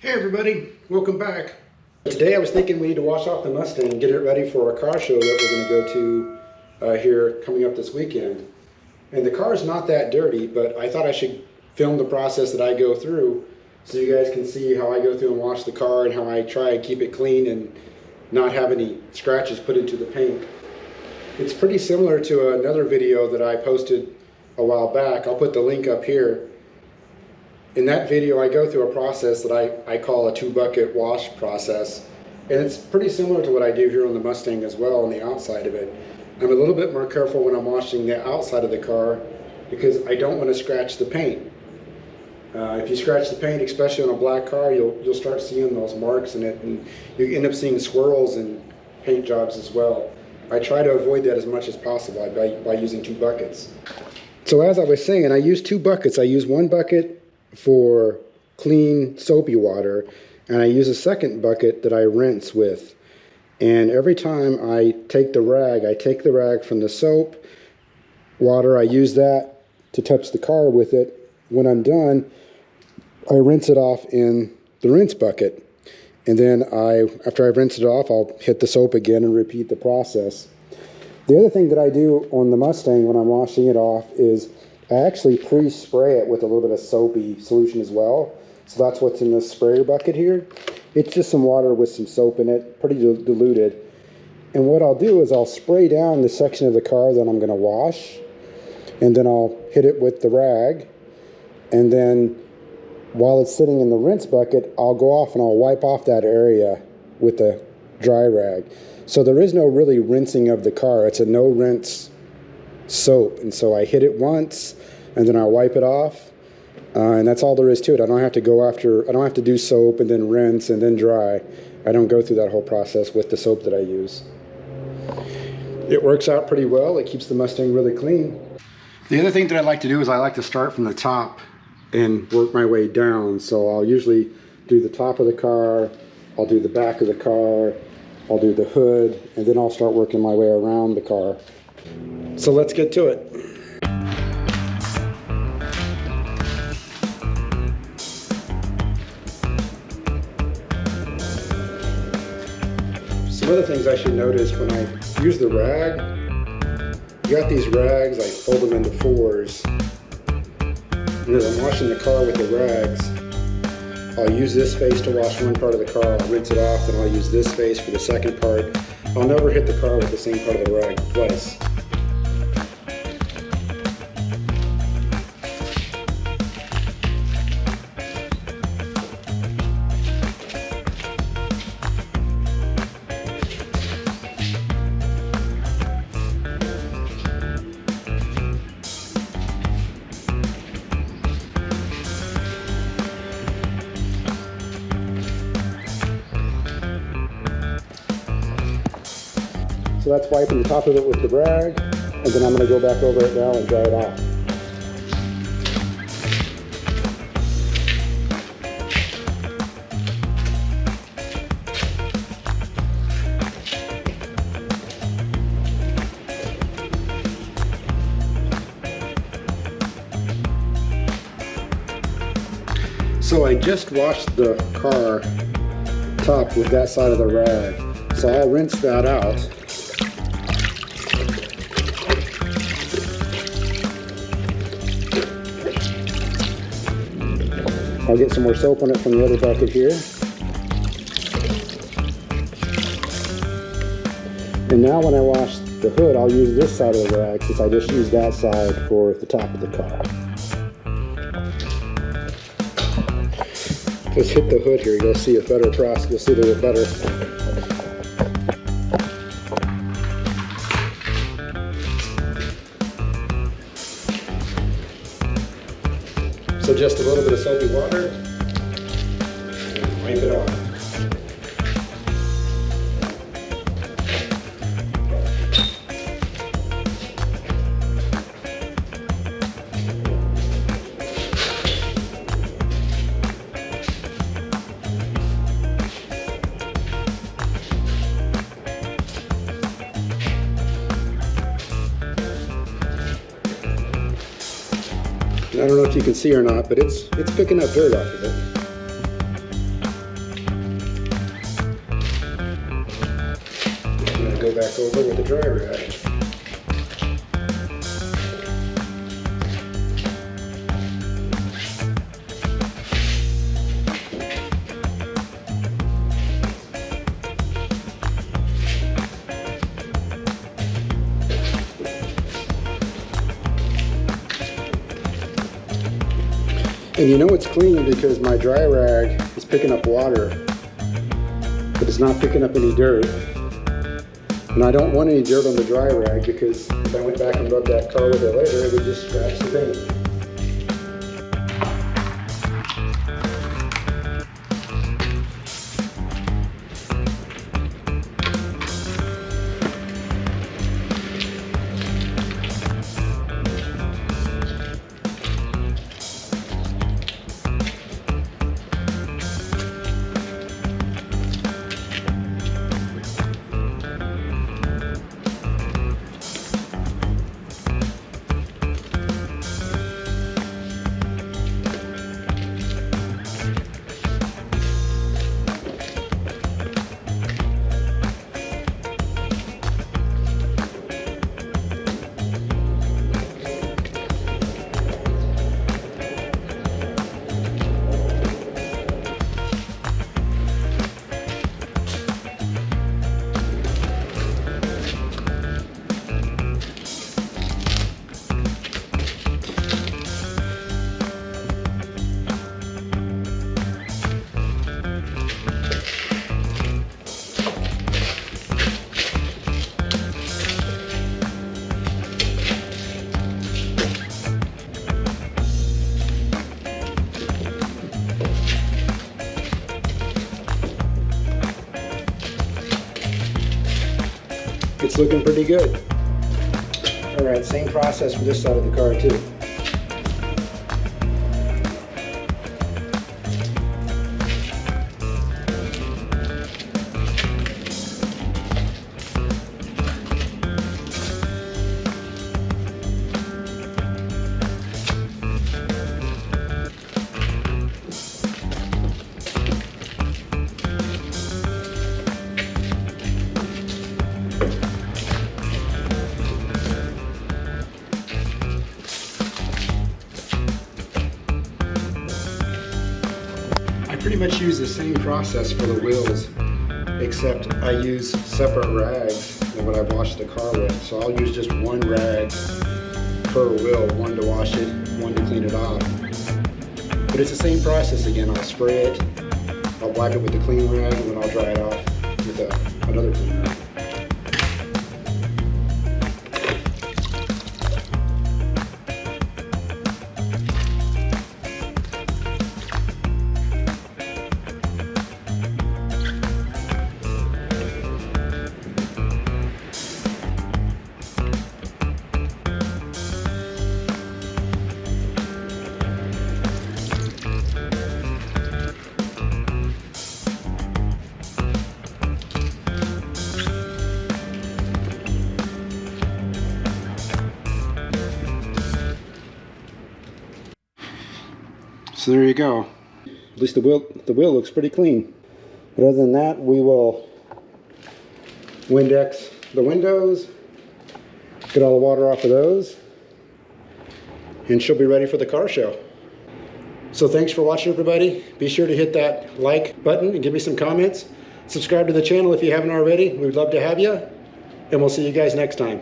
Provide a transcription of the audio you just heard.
Hey everybody, welcome back. Today I was thinking we need to wash off the Mustang and get it ready for a car show that we're going to go to here coming up this weekend. And the car is not that dirty, but I thought I should film the process that I go through so you guys can see how I go through and wash the car and how I try and keep it clean and not have any scratches put into the paint. It's pretty similar to another video that I posted a while back. I'll put the link up here. In that video, I go through a process that I call a 2-bucket wash process. And it's pretty similar to what I do here on the Mustang as well on the outside of it. I'm a little bit more careful when I'm washing the outside of the car because I don't want to scratch the paint. If you scratch the paint, especially on a black car, you'll start seeing those marks in it, and you end up seeing swirls and paint jobs as well. I try to avoid that as much as possible by using 2 buckets. So as I was saying, I use 2 buckets. I use 1 bucket for clean soapy water, and I use a second bucket that I rinse with. And every time I take the rag from the soap water, I use that to touch the car with it. When I'm done, I rinse it off in the rinse bucket. And then after I've rinsed it off, I'll hit the soap again and repeat the process. The other thing that I do on the Mustang when I'm washing it off is I actually pre-spray it with a little bit of soapy solution as well. So that's what's in this sprayer bucket here. It's just some water with some soap in it, pretty diluted. And what I'll do is I'll spray down the section of the car that I'm going to wash, and then I'll hit it with the rag. And then while it's sitting in the rinse bucket, I'll go off and I'll wipe off that area with the dry rag. So there is no really rinsing of the car. It's a no rinse soap. And so I hit it once and then I'll wipe it off. And that's all there is to it. I don't have to do soap and then rinse and then dry. I don't go through that whole process with the soap that I use. It works out pretty well. It keeps the Mustang really clean. The other thing that I like to do is I like to start from the top and work my way down. So I'll usually do the top of the car, I'll do the back of the car, I'll do the hood, and then I'll start working my way around the car. So let's get to it. Some other things I should notice when I use the rag, you got these rags, I fold them into 4s. And as I'm washing the car with the rags, I'll use this face to wash one part of the car, I'll rinse it off, and I'll use this face for the second part. I'll never hit the car with the same part of the rag twice. So that's wiping the top of it with the rag, and then I'm going to go back over it now and dry it off. So I just washed the car top with that side of the rag, so I'll rinse that out. I'll get some more soap on it from the other bucket here. And now when I wash the hood, I'll use this side of the rag since I just used that side for the top of the car. Just hit the hood here, you'll see a better process, you'll see a little better. So just a little bit of soapy water, and wipe it off. I don't know if you can see or not, but it's picking up dirt off of it. back over with the dry rag. And you know it's clean because my dry rag is picking up water, but it's not picking up any dirt. And I don't want any dirt on the dry rag because if I went back and rubbed that car with it later, it would just scratch the paint. It's looking pretty good. All right, same process for this side of the car too. Pretty much use the same process for the wheels, except I use separate rags than what I wash the car with. So I'll use just one rag per wheel, one to wash it, one to clean it off. But it's the same process again. I'll spray it, I'll wipe it with the clean rag, and then I'll dry it off with another clean rag. So there you go. At least the wheel looks pretty clean. But other than that, we will Windex the windows, get all the water off of those, and she'll be ready for the car show. So thanks for watching, everybody. Be sure to hit that like button and give me some comments. Subscribe to the channel if you haven't already. We would love to have you, and we'll see you guys next time.